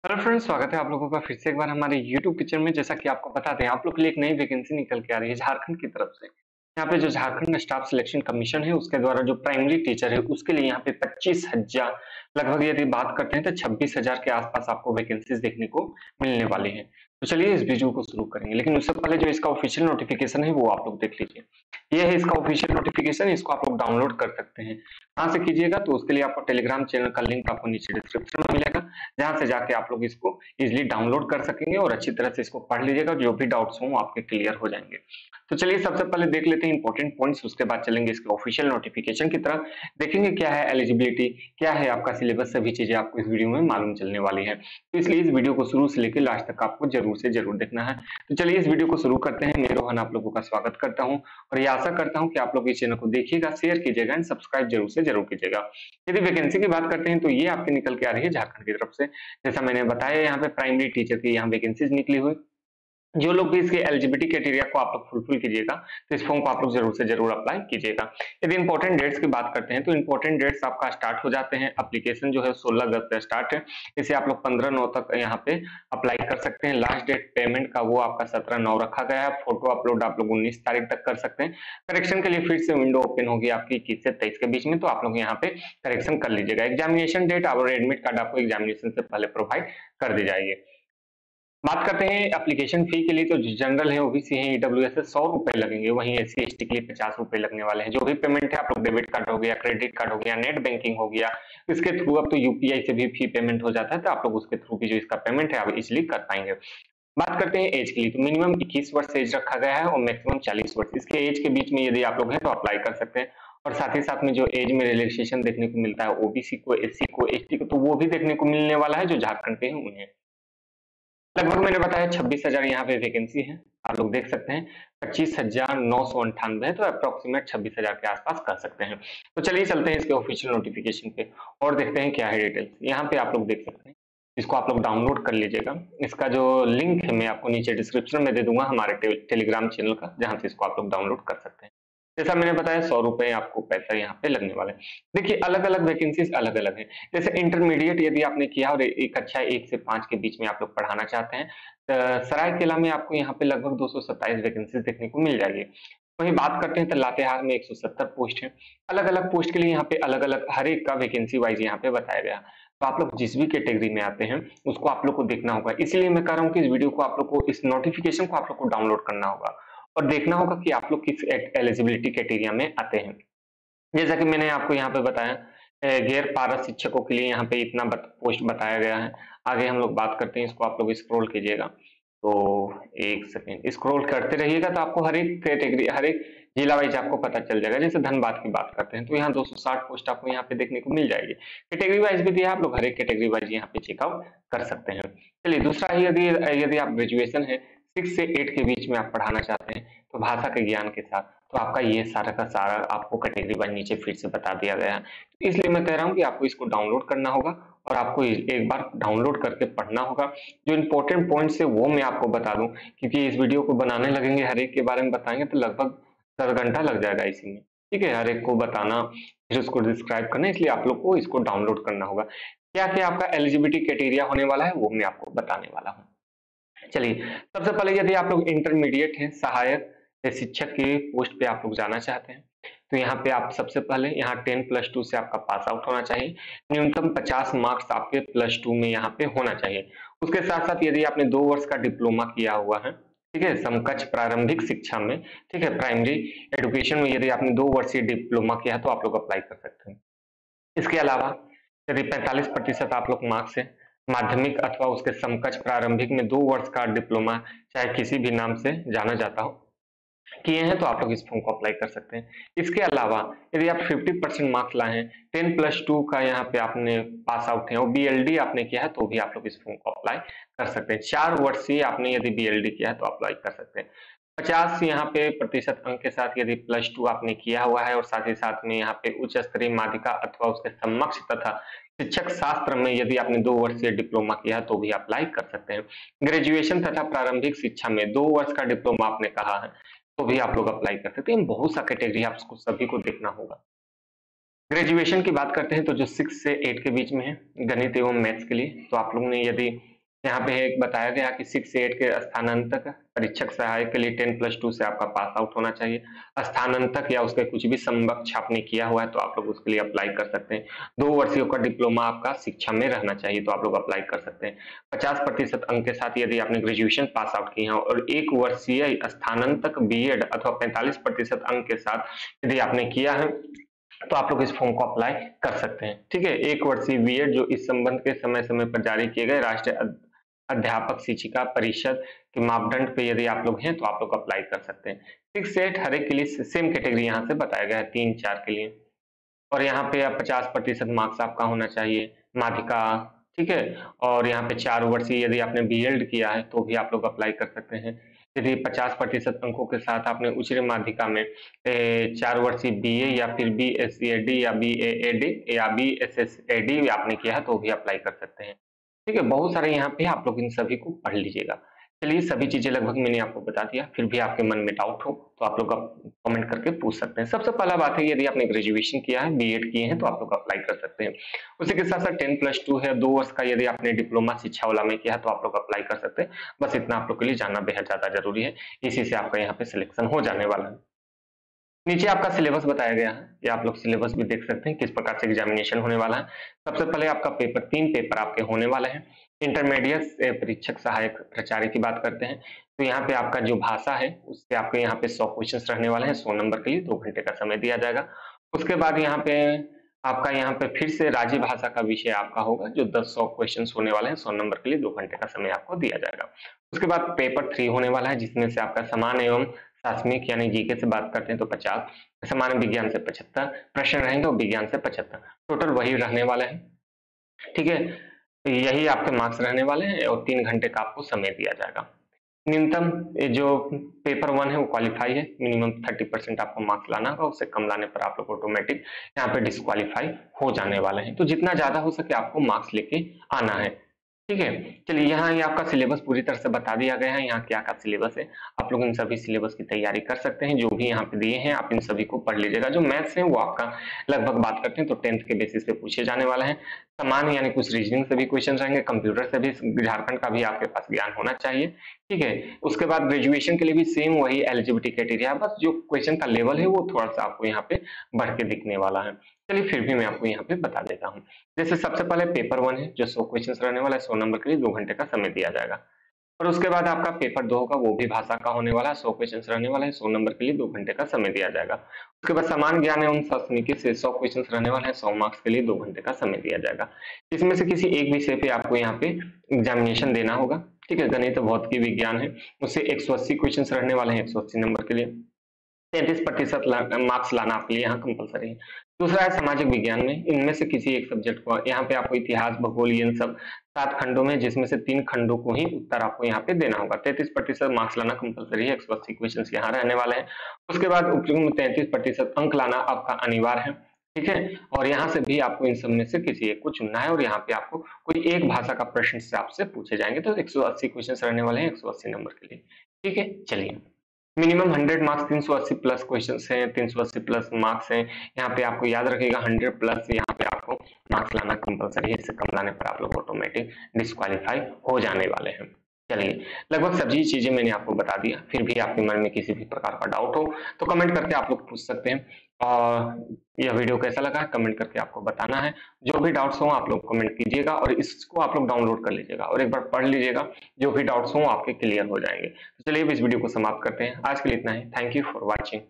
Hello friends, स्वागत है आप लोगों का फिर से एक बार हमारे यूट्यूब किचन में। जैसा कि आपको बताते हैं, आप लोग के लिए एक नई वैकेंसी निकल के आ रही है झारखंड की तरफ से। यहाँ पे जो झारखंड स्टाफ सिलेक्शन कमीशन है उसके द्वारा जो प्राइमरी टीचर है उसके लिए यहाँ पे 25,000 लगभग यदि बात करते हैं तो 26,000 के आसपास आपको वैकेंसीज देखने को मिलने वाली है। तो चलिए इस वीडियो को शुरू करेंगे, लेकिन उससे पहले जो इसका ऑफिशियल नोटिफिकेशन है वो आप लोग देख लीजिए। ये है इसका ऑफिशियल नोटिफिकेशन, इसको आप लोग डाउनलोड कर सकते हैं। कहाँ से कीजिएगा? तो उसके लिए आपको टेलीग्राम चैनल का लिंक आपको नीचे डिस्क्रिप्शन में मिलेगा, जहां से जाके आप लोग इसको इजीली डाउनलोड कर सकेंगे और अच्छी तरह से इसको पढ़ लीजिएगा। जो भी डाउट्स हों आपके क्लियर हो जाएंगे। तो चलिए सबसे पहले देख लेते हैं इंपॉर्टेंट पॉइंट्स, उसके बाद चलेंगे इसके ऑफिशियल नोटिफिकेशन की तरफ। देखेंगे क्या है एलिजिबिलिटी, क्या है आपका सिलेबस, सभी चीजें आपको इस वीडियो में मालूम चलने वाली है। तो इसलिए इस वीडियो को शुरू से लेकर लास्ट तक आपको जरूर से जरूर देखना है। तो चलिए इस वीडियो को शुरू करते हैं। मैं रोहन आप लोगों का स्वागत करता हूँ और ये आशा करता हूँ कि आप लोग इस चैनल को देखिएगा, शेयर कीजिएगा एंड सब्सक्राइब जरूर से जरूर कीजिएगा। यदि वैकेंसी की बात करते हैं तो ये आपके निकल के आ रही है झारखंड की तरफ से। जैसा मैंने बताया, यहाँ पे प्राइमरी टीचर की यहाँ वैकेंसीज निकली हुई। जो लोग भी इसके एलिजिबिलिटी क्राइटेरिया को आप लोग फुलफिल कीजिएगा तो इस फॉर्म को आप लोग जरूर से जरूर अप्लाई कीजिएगा। यदि इंपॉर्टेंट डेट्स की बात करते हैं तो इंपॉर्टेंट डेट्स आपका स्टार्ट हो जाते हैं। एप्लीकेशन जो है 16 अगस्त से स्टार्ट है, इसे आप लोग 15/9 तक यहाँ पे अप्लाई कर सकते हैं। लास्ट डेट पेमेंट का वो आपका 17/9 रखा गया है। फोटो अपलोड आप लोग 19 तारीख तक कर सकते हैं। करेक्शन के लिए फिर से विंडो ओपन होगी आपकी 21 से 23 के बीच में, तो आप लोग यहाँ पे करेक्शन कर लीजिएगा। एग्जामिनेशन डेट और एडमिट कार्ड आपको एग्जामिनेशन से पहले प्रोवाइड कर दी जाएगी। बात करते हैं एप्लीकेशन फी के लिए, तो जनरल है, ओबीसी है, ईडब्ल्यूएस है, 100 रुपए लगेंगे। वहीं एससी एसटी के लिए 50 रुपए लगने वाले हैं। जो भी पेमेंट है आप लोग डेबिट कार्ड हो गया, क्रेडिट कार्ड हो गया, नेट बैंकिंग हो गया, इसके थ्रू अब तो यूपीआई से भी फी पेमेंट हो जाता है, तो आप लोग उसके थ्रू भी जो इसका पेमेंट है आप इजिली कर पाएंगे। बात करते हैं एज के लिए, तो मिनिमम 21 वर्ष एज रखा गया है और मैक्सिमम 40 वर्ष। इसके एज के बीच में यदि आप लोग हैं तो अप्लाई कर सकते हैं। और साथ ही साथ में जो एज में रिलैक्सेशन देखने को मिलता है ओबीसी को, एससी को, एसटी को, तो वो भी देखने को मिलने वाला है जो झारखंड के हैं उन्हें। लगभग मैंने बताया 26,000 यहाँ पे वैकेंसी है, आप लोग देख सकते हैं। 25,998 है, तो अप्रोक्सीमेट 26,000 के आसपास कर सकते हैं। तो चलिए चलते हैं इसके ऑफिशियल नोटिफिकेशन पे और देखते हैं क्या है डिटेल्स। यहाँ पे आप लोग देख सकते हैं, इसको आप लोग डाउनलोड कर लीजिएगा। इसका जो लिंक है मैं आपको नीचे डिस्क्रिप्शन में दे दूंगा हमारे टेलीग्राम चैनल का, जहाँ से इसको आप लोग डाउनलोड कर सकते हैं। जैसा मैंने बताया 100 रुपए आपको पैसा यहाँ पे लगने वाला है। देखिए अलग अलग वैकेंसीज अलग अलग है। जैसे इंटरमीडिएट यदि आपने किया और एक कक्षा 1 से 5 के बीच में आप लोग पढ़ाना चाहते हैं, सरायकेला में आपको यहाँ पे लगभग 227 वैकेंसीज देखने को मिल जाएगी। वहीं बात करते हैं तो लातेहार में 170 पोस्ट है। अलग अलग पोस्ट के लिए यहाँ पे अलग अलग हर एक का वैकेंसी वाइज यहाँ पे बताया गया। तो आप लोग जिस भी कैटेगरी में आते हैं उसको आप लोग को देखना होगा। इसलिए मैं कह रहा हूँ कि इस वीडियो को आप लोग को, इस नोटिफिकेशन को आप लोग को डाउनलोड करना होगा और देखना होगा कि आप लोग किस एलिजिबिलिटी क्राइटेरिया में आते हैं। जैसा कि मैंने आपको यहाँ पे बताया, गैर पारस शिक्षकों के लिए यहाँ पे इतना पोस्ट बताया गया है। आगे हम लोग बात करते हैं, इसको आप लोग स्क्रॉल कीजिएगा। तो एक सेकेंड स्क्रॉल करते रहिएगा तो आपको हर एक कैटेगरी, हर एक जिला वाइज आपको पता चल जाएगा। जैसे धनबाद की बात करते हैं तो यहाँ 260 पोस्ट आपको यहाँ पे देखने को मिल जाएगी। कैटेगरी वाइज भी दिया, आप लोग हर एक कैटेगरी वाइज यहाँ पे चेकआउट कर सकते हैं। चलिए दूसरा है, यदि यदि आप ग्रेजुएशन है 6 से 8 के बीच में आप पढ़ाना चाहते हैं तो भाषा के ज्ञान के साथ, तो आपका ये सारा का सारा आपको कैटेगरी वाइज नीचे फिर से बता दिया गया है। इसलिए मैं कह रहा हूँ कि आपको इसको डाउनलोड करना होगा और आपको एक बार डाउनलोड करके पढ़ना होगा। जो इंपॉर्टेंट पॉइंट्स है वो मैं आपको बता दूं, क्योंकि इस वीडियो को बनाने लगेंगे, हर एक के बारे में बताएंगे तो लगभग 10 घंटा लग जाएगा इसी में। ठीक है, हर एक को बताना फिर उसको डिस्क्राइब करना, इसलिए आप लोग को इसको डाउनलोड करना होगा। क्या क्या आपका एलिजिबिलिटी क्राइटेरिया होने वाला है वो मैं आपको बताने वाला हूँ। चलिए सबसे पहले यदि आप लोग इंटरमीडिएट हैं, सहायक या शिक्षक की पोस्ट पे आप लोग जाना चाहते हैं तो यहाँ पे आप सबसे पहले यहाँ 10+2 से आपका पास आउट होना चाहिए। न्यूनतम 50 मार्क्स आपके +2 में यहाँ पे होना चाहिए। उसके साथ साथ यदि आपने 2 वर्ष का डिप्लोमा किया हुआ है, ठीक है, समकक्ष प्रारंभिक शिक्षा में, ठीक है, प्राइमरी एजुकेशन में यदि आपने 2 वर्षीय डिप्लोमा किया है तो आप लोग अप्लाई कर सकते हैं। इसके अलावा यदि 45% आप लोग मार्क्स है, माध्यमिक अथवा उसके समकक्ष प्रारंभिक में 2 वर्ष का डिप्लोमा चाहे किसी भी नाम से जाना जाता हो किए हैं तो आप लोग इस फॉर्म को अप्लाई कर सकते हैं। इसके अलावा यदि आप 50% मार्क्स लाए हैं, 10+2 का यहाँ पे आपने पास आउट है और बीएलडी आपने किया है तो भी आप लोग इस फॉर्म को अप्लाई कर सकते हैं। 4 वर्षीय आपने यदि बीएलडी किया है तो अप्लाई कर सकते हैं। 50 यहाँ पे प्रतिशत अंक के साथ यदि +2 आपने किया हुआ है और साथ ही साथ में यहाँ पे उच्च स्तरीय माध्यमिका अथवा उसके समकक्ष तथा शिक्षक शास्त्र में यदि आपने 2 वर्षीय डिप्लोमा किया है तो भी अप्लाई कर सकते हैं। ग्रेजुएशन तथा प्रारंभिक शिक्षा में 2 वर्ष का डिप्लोमा आपने कहा है तो भी आप लोग अप्लाई कर सकते हैं। बहुत सा कैटेगरी आपको सभी को देखना होगा। ग्रेजुएशन की बात करते हैं तो जो 6 से 8 के बीच में है गणित एवं मैथ्स के लिए, तो आप लोग ने यदि यहाँ पे एक बताया गया कि 6 से 8 के स्थानांतक परीक्षक सहायक के लिए 10+2 से आपका पास आउट होना चाहिए। स्थानांतक या उसके कुछ भी समकक्ष आपने किया हुआ है तो आप लोग उसके लिए अप्लाई कर सकते हैं। 2 वर्षीय का डिप्लोमा आपका शिक्षा में रहना चाहिए तो आप लोग अप्लाई कर सकते हैं। 50% अंक के साथ यदि आपने ग्रेजुएशन पास आउट की है और 1 वर्षीय स्थानांतक बीएड अथवा 45% अंक के साथ यदि आपने किया है तो आप लोग इस फॉर्म को अप्लाई कर सकते हैं। ठीक है, 1 वर्षीय बीएड जो इस संबंध के समय समय पर जारी किए गए राष्ट्रीय अध्यापक शिक्षिका परिषद के मापदंड पे यदि आप लोग हैं तो आप लोग अप्लाई कर सकते हैं। 6 से 8 हर एक के लिए सेम कैटेगरी यहाँ से बताया गया है 3-4 के लिए। और यहाँ पे आप 50% मार्क्स आपका होना चाहिए माध्यिका। ठीक है, और यहाँ पे 4 वर्षीय यदि आपने बीएड किया है तो भी आप लोग अप्लाई कर सकते हैं। यदि 50% अंकों के साथ आपने उच्च माध्यिका में 4 वर्षीय बीए या फिर बीएससीआईडी या बीएएडी या बीएसएसएडी आपने किया है तो भी अप्लाई कर सकते हैं। ठीक है, बहुत सारे यहाँ पे आप लोग इन सभी को पढ़ लीजिएगा। चलिए, सभी चीजें लगभग मैंने आपको बता दिया, फिर भी आपके मन में डाउट हो तो आप लोग कमेंट करके पूछ सकते हैं। सबसे पहला बात है, यदि आपने ग्रेजुएशन किया है, बीएड किए हैं तो आप लोग अप्लाई कर सकते हैं। उसी के साथ साथ 10+2 है, 2 वर्ष का यदि आपने डिप्लोमा शिक्षा वाला में किया है तो आप लोग अप्लाई कर सकते हैं। बस इतना आप लोग के लिए जानना बेहद ज्यादा जरूरी है, इसी से आपका यहाँ पे सिलेक्शन हो जाने वाला है। नीचे आपका सिलेबस बताया गया है, ये आप लोग सिलेबस भी देख सकते हैं किस प्रकार से एग्जामिनेशन होने वाला है। सबसे पहले आपका पेपर 3 पेपर आपके होने वाले हैं। इंटरमीडिएट से परीक्षक सहायक प्राचार्य की बात करते हैं तो यहाँ पे आपका जो भाषा है उससे आपके यहाँ पे 100 क्वेश्चंस रहने वाले हैं। 100 नंबर के लिए 2 घंटे का समय दिया जाएगा। उसके बाद यहाँ पे आपका यहाँ पे फिर से राज्य भाषा का विषय आपका होगा जो 100 क्वेश्चन होने वाले हैं। 100 नंबर के लिए 2 घंटे का समय आपको दिया जाएगा। उसके बाद पेपर 3 होने वाला है जिसमें से आपका समान एवं शासनिक यानी जीके से बात करते हैं तो 50, सामान्य विज्ञान से 75 प्रश्न रहेंगे और विज्ञान से 75, टोटल वही रहने वाले हैं। ठीक है, तो यही आपके मार्क्स रहने वाले हैं और 3 घंटे का आपको समय दिया जाएगा। न्यूनतम जो पेपर 1 है वो क्वालिफाई है, मिनिमम 30% आपको मार्क्स लाना होगा, उससे कम लाने पर आप लोग ऑटोमेटिक यहाँ पे डिस्क्वालीफाई हो जाने वाले हैं। तो जितना ज्यादा हो सके आपको मार्क्स लेके आना है। ठीक है, चलिए यहाँ ये आपका सिलेबस पूरी तरह से बता दिया गया है। यहाँ क्या क्या सिलेबस है, आप लोग इन सभी सिलेबस की तैयारी कर सकते हैं। जो भी यहाँ पे दिए हैं आप इन सभी को पढ़ लीजिएगा। जो मैथ्स है वो आपका लगभग बात करते हैं तो 10th के बेसिस पे पूछे जाने वाला है। सामान्य यानी कुछ रीजनिंग से भी क्वेश्चन रहेंगे, कंप्यूटर से भी, झारखंड का भी आपके पास ज्ञान होना चाहिए। ठीक है, उसके बाद ग्रेजुएशन के लिए भी सेम वही एलिजिबिलिटी क्राइटेरिया, बस जो क्वेश्चन का लेवल है वो थोड़ा सा आपको यहाँ पे बढ़ के दिखने वाला है। चलिए फिर भी मैं आपको यहाँ पे बता देता हूँ। जैसे सबसे पहले पेपर 1 है जो 100 क्वेश्चन रहने वाला है, 100 नंबर के लिए 2 घंटे का समय दिया जाएगा। और उसके बाद आपका पेपर 2 होगा, वो भी भाषा का होने वाला है, 100 क्वेश्चन रहने वाला है, 100 नंबर के लिए 2 घंटे का समय दिया जाएगा। उसके बाद समान ज्ञान एवं शासनिकी से 100 क्वेश्चन रहने वाला है, 100 मार्क्स के लिए 2 घंटे का समय दिया जाएगा। इसमें से किसी एक विषय पे आपको यहाँ पे एग्जामिनेशन देना होगा। ठीक है, गणित भौतिकी विज्ञान है, उससे 180 क्वेश्चन रहने वाले हैं 180 नंबर के लिए। 33% मार्क्स लाना आपके लिए यहाँ कंपलसरी है। दूसरा है सामाजिक विज्ञान में, इनमें से किसी एक सब्जेक्ट को, यहाँ पे आपको इतिहास भूगोल इन सब 7 खंडों में जिसमें से 3 खंडों को ही उत्तर आपको यहाँ पे देना होगा। 33% मार्क्स लाना कंपलसरी है, 180 क्वेश्चन यहाँ रहने वाले हैं। उसके बाद 33% अंक लाना आपका अनिवार्य है। ठीक है, और यहाँ से भी आपको इन सब में से किसी एक को चुनना है और यहाँ पे आपको कोई एक भाषा का प्रश्न से आपसे पूछे जाएंगे। तो 180 क्वेश्चन रहने वाले हैं 180 नंबर के लिए। ठीक है, चलिए मिनिमम 100 मार्क्स, 380 प्लस क्वेश्चन हैं, 380 प्लस मार्क्स हैं। यहाँ पे आपको याद रखिएगा 100 प्लस यहाँ पे आपको मार्क्स लाना कंपलसरी है, इससे कम लाने पर आप लोग ऑटोमेटिक डिस्क्वालीफाई हो जाने वाले हैं। चलिए लगभग सभी चीजें मैंने आपको बता दिया, फिर भी आपके मन में किसी भी प्रकार का डाउट हो तो कमेंट करके आप लोग पूछ सकते हैं। और यह वीडियो कैसा लगा कमेंट करके आपको बताना है। जो भी डाउट्स हो आप लोग कमेंट कीजिएगा और इसको आप लोग डाउनलोड कर लीजिएगा और एक बार पढ़ लीजिएगा, जो भी डाउट्स हो आपके क्लियर हो जाएंगे। तो चलिए इस वीडियो को समाप्त करते हैं, आज के लिए इतना ही। Thank you for watching.